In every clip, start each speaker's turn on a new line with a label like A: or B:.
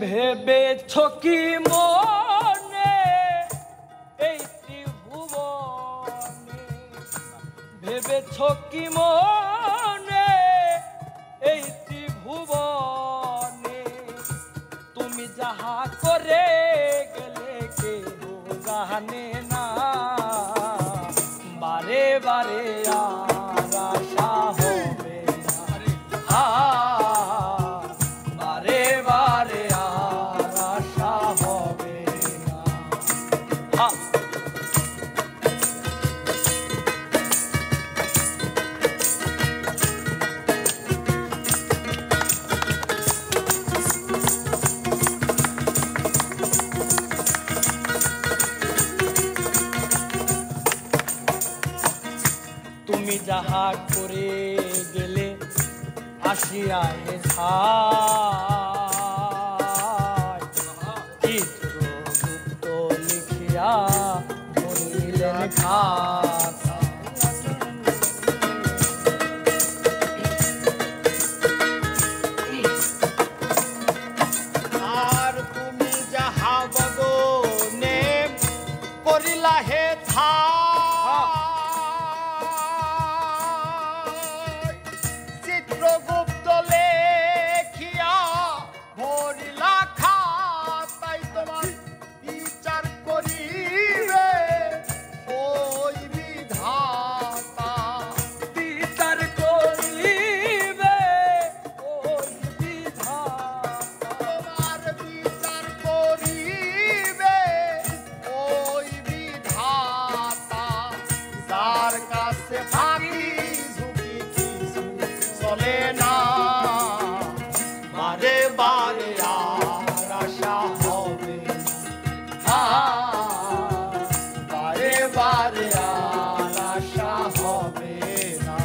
A: ভেবেছ কি মনে এই ত্রিভুবনে, ভেবেছ কি মনে এই ত্রিভুবনে, তুমি যাহা করে গেলে কেহ জানে না, বারে বারে আর আশা হবে না, বারে বারে আর আশা হবে না। তুমি যাহা করে গেলে আসিয়া হে চিত্রগুপ্ত লিখিয়া ধরিলেন খাতা,
B: আর তুমি যাহা বদনে করিলা হে চিত্রগুপ্ত লেখিয়া ভরিলা খাতাই, তোমার বিচার করিবে ওই বিধাতা,
A: বিচার করিবে ওই বিধাতা,
B: তোমার বিচার করিবে ওই বিধাতা, যার কাছে ফাঁকি ঝুঁকি কিছু চলে না, বারে বারে আর আশা হবে না, বারে বারে আর আশা হবে না।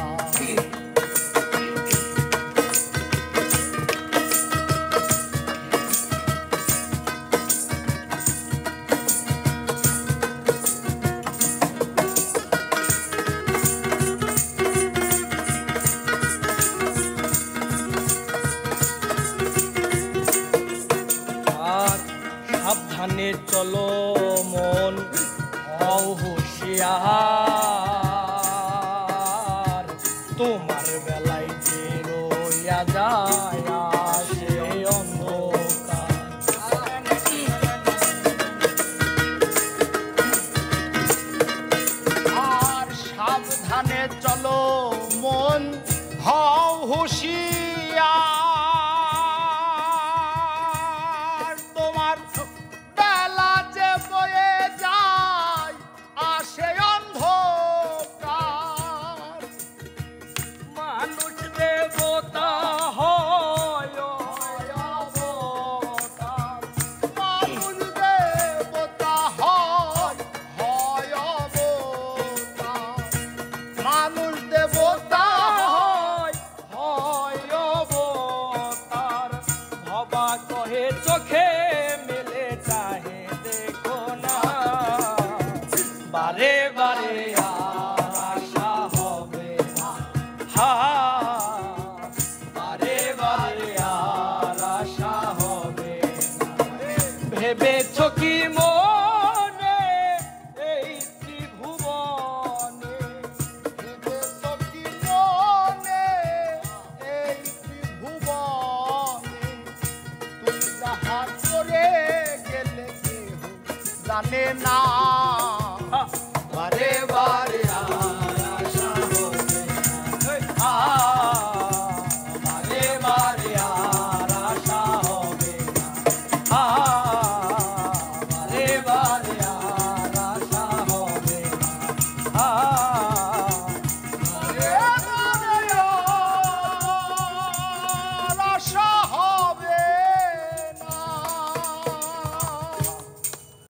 A: আর সাবধানে চলো মন হও হুঁশিয়ার, তোমার বেলায় যে রইয়া যায় আসে অন্ধকার,
B: আর সাবধানে চলো মন হও হুঁশিয়ার, তোমার বেলা যে বয়ে যায় আসে অন্ধকার,
A: মানুষ দেবতা হয় অবতার,
B: মানুষ দেবতা হয় অবতার, মানুষ দেবতা
A: হয় অবতার, ভবা কহে চোখে মেলে চাহে দেখো না, বারে বারে আর আশা হবে না, বারে বারে আর আশা হবে না। ভেবেছ কি মনে এই ত্রিভুবনে,
B: ভেবেছ কি মনে এই ত্রিভুবনে, তুমি যাহা করে গেলে কেহ জানে না।